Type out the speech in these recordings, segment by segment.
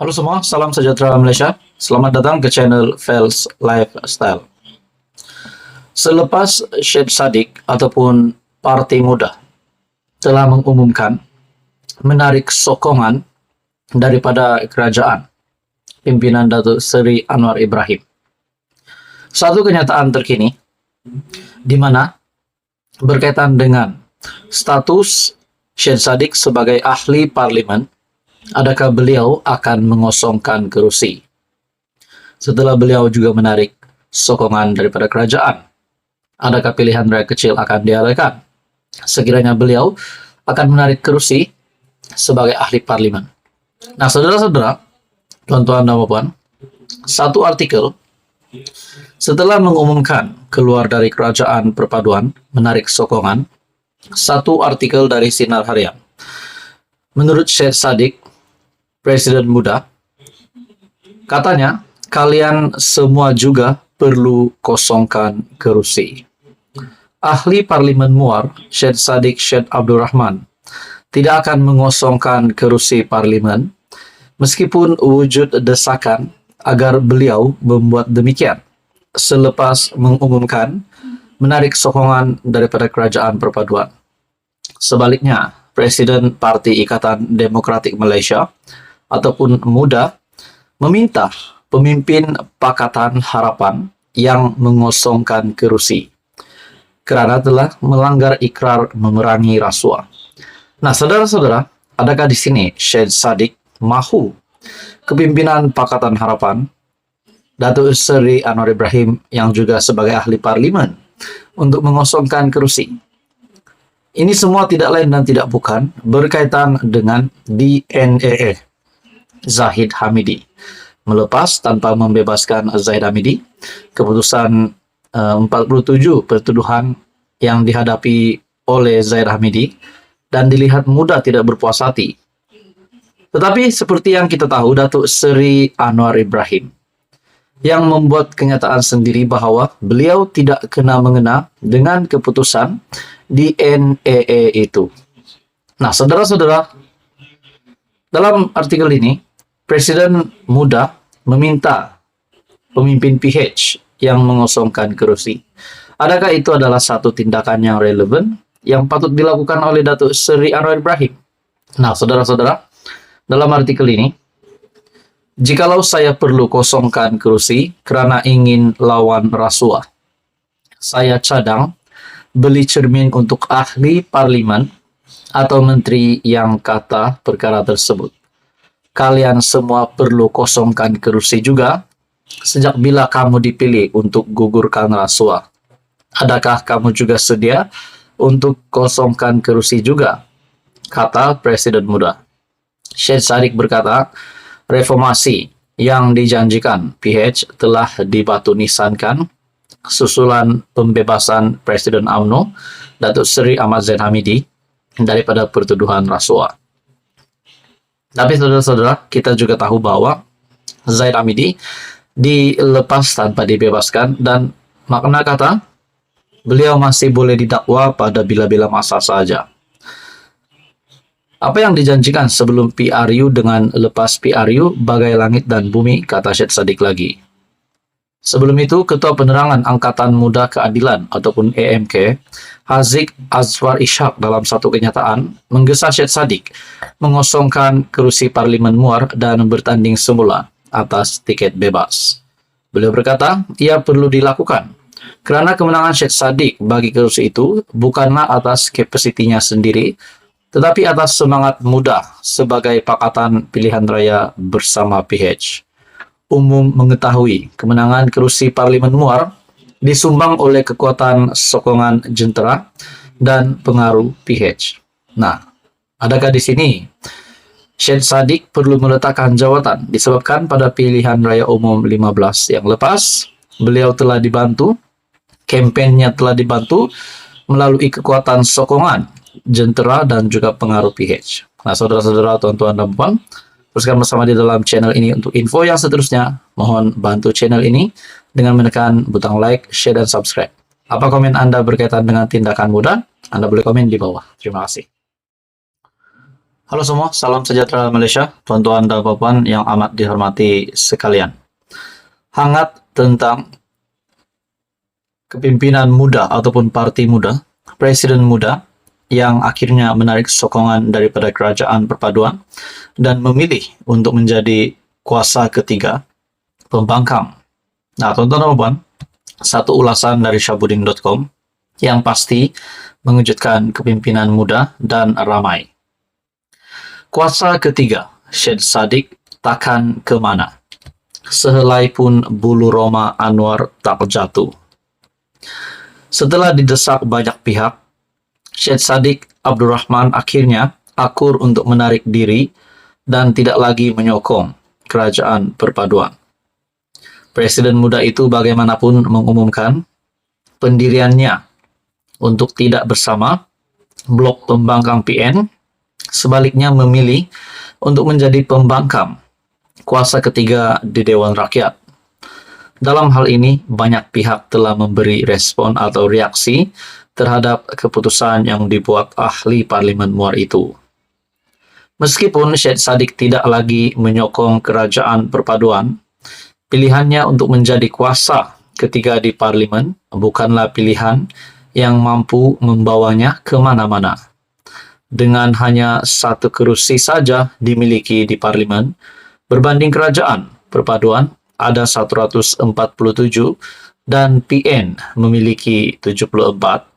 Halo semua, salam sejahtera Malaysia. Selamat datang ke channel Fels Lifestyle. Selepas Syed Saddiq ataupun Parti Muda telah mengumumkan menarik sokongan daripada kerajaan pimpinan Datuk Seri Anwar Ibrahim. Satu kenyataan terkini di mana berkaitan dengan status Syed Saddiq sebagai ahli parlimen, adakah beliau akan mengosongkan kerusi setelah beliau juga menarik sokongan daripada kerajaan? Adakah pilihan rakyat kecil akan diadakan sekiranya beliau akan menarik kerusi sebagai ahli parlimen? Nah, saudara-saudara, tuan-tuan dan puan, satu artikel setelah mengumumkan keluar dari kerajaan perpaduan menarik sokongan, satu artikel dari Sinar Harian, menurut Syed Saddiq, Presiden Muda, katanya kalian semua juga perlu kosongkan kerusi. Ahli Parlimen Muar, Syed Saddiq Syed Abdul Rahman, tidak akan mengosongkan kerusi parlimen meskipun wujud desakan agar beliau membuat demikian selepas mengumumkan menarik sokongan daripada kerajaan perpaduan. Sebaliknya, Presiden Parti Ikatan Demokratik Malaysia ataupun MUDA meminta pemimpin Pakatan Harapan yang mengosongkan kerusi kerana telah melanggar ikrar memerangi rasuah. Nah, saudara-saudara, adakah di sini Syed Saddiq mahu kepimpinan Pakatan Harapan Datuk Seri Anwar Ibrahim yang juga sebagai ahli parlimen untuk mengosongkan kerusi? Ini semua tidak lain dan tidak bukan berkaitan dengan DNAA Zahid Hamidi. Melepas tanpa membebaskan Zahid Hamidi, keputusan 47 pertuduhan yang dihadapi oleh Zahid Hamidi dan dilihat mudah tidak berpuas hati. Tetapi seperti yang kita tahu, Datuk Seri Anwar Ibrahim yang membuat kenyataan sendiri bahawa beliau tidak kena-mengena dengan keputusan DNAA itu. Nah, saudara-saudara, dalam artikel ini, Presiden Muda meminta pemimpin PH yang mengosongkan kerusi. Adakah itu adalah satu tindakan yang relevan yang patut dilakukan oleh Datuk Seri Anwar Ibrahim? Nah, saudara-saudara, dalam artikel ini, jikalau saya perlu kosongkan kerusi kerana ingin lawan rasuah, saya cadang beli cermin untuk ahli parlimen atau menteri yang kata perkara tersebut. Kalian semua perlu kosongkan kerusi juga. Sejak bila kamu dipilih untuk gugurkan rasuah? Adakah kamu juga sedia untuk kosongkan kerusi juga? Kata Presiden Muda. Syed Saddiq berkata, reformasi yang dijanjikan PH telah dibatu nisankan susulan pembebasan Presiden UMNO Datuk Seri Ahmad Zaid Hamidi daripada pertuduhan rasuah. Tapi saudara-saudara, kita juga tahu bahwa Zaid Hamidi dilepas tanpa dibebaskan dan makna kata beliau masih boleh didakwa pada bila-bila masa saja. Apa yang dijanjikan sebelum PRU dengan lepas PRU bagai langit dan bumi, kata Syed Saddiq lagi. Sebelum itu, Ketua Penerangan Angkatan Muda Keadilan ataupun AMK, Haziq Azwar Ishak dalam satu kenyataan menggesa Syed Saddiq mengosongkan kerusi Parlimen Muar dan bertanding semula atas tiket bebas. Beliau berkata, ia perlu dilakukan kerana kemenangan Syed Saddiq bagi kerusi itu bukanlah atas kapasitinya sendiri, tetapi atas semangat muda sebagai Pakatan Pilihan Raya bersama PH. Umum mengetahui kemenangan kerusi Parlimen Muar disumbang oleh kekuatan sokongan jentera dan pengaruh PH. Nah, adakah di sini Syed Saddiq perlu meletakkan jawatan disebabkan pada pilihan raya umum 15 yang lepas beliau telah dibantu, kempennya telah dibantu melalui kekuatan sokongan jentera dan juga pengaruh PH. Nah, saudara-saudara, tuan-tuan dan puan, teruskan bersama di dalam channel ini untuk info yang seterusnya. Mohon bantu channel ini dengan menekan butang like, share, dan subscribe. Apa komen Anda berkaitan dengan tindakan Muda? Anda boleh komen di bawah. Terima kasih. Halo semua, salam sejahtera Malaysia, tuan-tuan dan puan yang amat dihormati sekalian. Hangat tentang kepimpinan muda ataupun parti muda, presiden muda yang akhirnya menarik sokongan daripada kerajaan perpaduan dan memilih untuk menjadi kuasa ketiga pembangkang. Nah, tuan-tuan dan puan, satu ulasan dari syahbudin.com yang pasti mengejutkan kepimpinan muda dan ramai. Kuasa ketiga, Syed Saddiq takkan ke mana. Sehelai pun bulu roma Anwar tak jatuh. Setelah didesak banyak pihak, Syed Saddiq Abdul Rahman akhirnya akur untuk menarik diri dan tidak lagi menyokong kerajaan perpaduan. Presiden muda itu bagaimanapun mengumumkan pendiriannya untuk tidak bersama blok pembangkang PN, sebaliknya memilih untuk menjadi pembangkang kuasa ketiga di Dewan Rakyat. Dalam hal ini, banyak pihak telah memberi respon atau reaksi terhadap keputusan yang dibuat ahli Parlimen Muar itu. Meskipun Syed Saddiq tidak lagi menyokong kerajaan perpaduan, pilihannya untuk menjadi kuasa ketiga di Parlimen bukanlah pilihan yang mampu membawanya ke mana-mana. Dengan hanya satu kerusi saja dimiliki di Parlimen, berbanding kerajaan perpaduan ada 147 dan PN memiliki 74,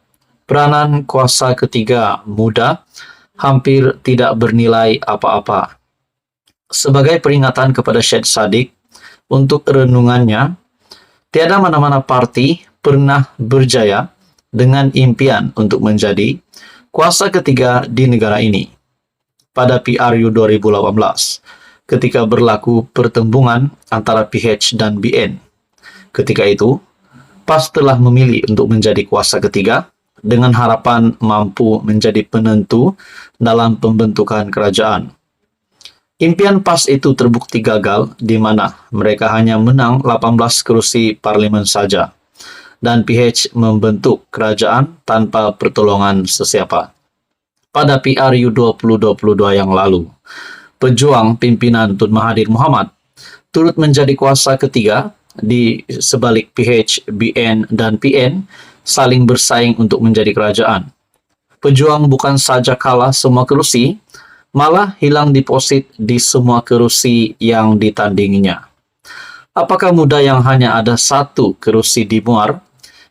peranan kuasa ketiga muda hampir tidak bernilai apa-apa. Sebagai peringatan kepada Syed Saddiq untuk renungannya, tiada mana-mana parti pernah berjaya dengan impian untuk menjadi kuasa ketiga di negara ini. Pada PRU 2018, ketika berlaku pertembungan antara PH dan BN. Ketika itu, PAS telah memilih untuk menjadi kuasa ketiga dengan harapan mampu menjadi penentu dalam pembentukan kerajaan. Impian PAS itu terbukti gagal di mana mereka hanya menang 18 kursi parlimen saja dan PH membentuk kerajaan tanpa pertolongan sesiapa. Pada PRU 2022 yang lalu, pejuang pimpinan Tun Mahathir Mohamad turut menjadi kuasa ketiga di sebalik PH, BN, dan PN saling bersaing untuk menjadi kerajaan. Pejuang bukan saja kalah semua kerusi, malah hilang deposit di semua kerusi yang ditandinginya. Apakah muda yang hanya ada satu kerusi di Muar,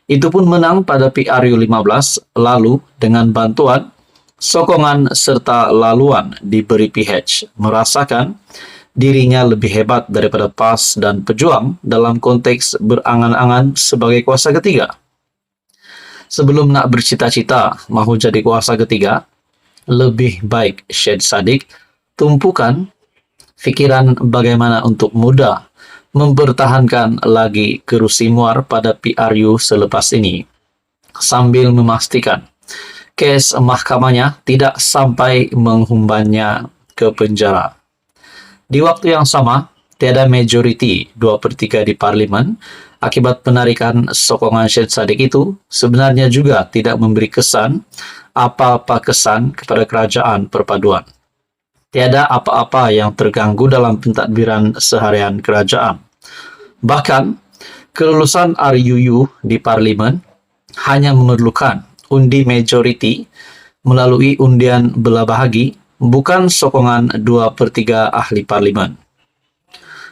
itu pun menang pada PRU 15 lalu dengan bantuan, sokongan serta laluan diberi PH, merasakan dirinya lebih hebat daripada PAS dan pejuang dalam konteks berangan-angan sebagai kuasa ketiga. Sebelum nak bercita-cita mahu jadi kuasa ketiga, lebih baik Syed Saddiq tumpukan fikiran bagaimana untuk muda mempertahankan lagi kerusi Muar pada PRU selepas ini, sambil memastikan kes mahkamahnya tidak sampai menghumbannya ke penjara. Di waktu yang sama, tiada majoriti 2/3 di Parlimen akibat penarikan sokongan Syed Saddiq itu sebenarnya juga tidak memberi kesan apa-apa kesan kepada kerajaan perpaduan. Tiada apa-apa yang terganggu dalam pentadbiran seharian kerajaan. Bahkan, kelulusan RUU di Parlimen hanya memerlukan undi majoriti melalui undian belah bahagi, bukan sokongan 2/3 ahli Parlimen.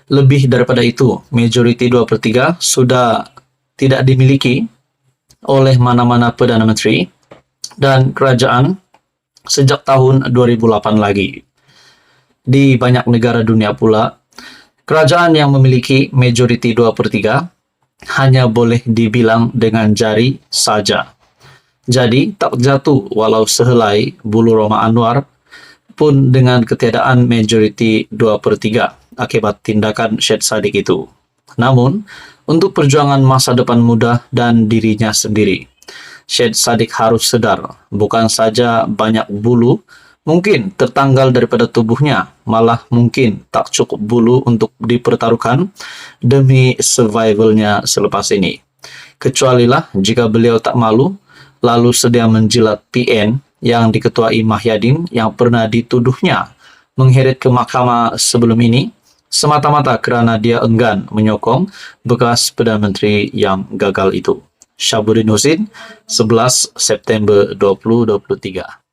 Lebih daripada itu, majoriti 2/3 sudah tidak dimiliki oleh mana-mana Perdana Menteri dan kerajaan sejak tahun 2008 lagi. Di banyak negara dunia pula, kerajaan yang memiliki majoriti 2/3 hanya boleh dibilang dengan jari saja. Jadi, tak jatuh walau sehelai bulu roma Anwar pun dengan ketiadaan majoriti 2/3 akibat tindakan Syed Saddiq itu. Namun, untuk perjuangan masa depan muda dan dirinya sendiri, Syed Saddiq harus sedar, bukan saja banyak bulu mungkin tertanggal daripada tubuhnya, malah mungkin tak cukup bulu untuk dipertaruhkan demi survivalnya selepas ini. Kecualilah jika beliau tak malu, lalu sedia menjilat PN yang diketuai Mahyadin yang pernah dituduhnya mengheret ke mahkamah sebelum ini semata-mata kerana dia enggan menyokong bekas Perdana Menteri yang gagal itu. Syahbudin Husin, 11 September 2023.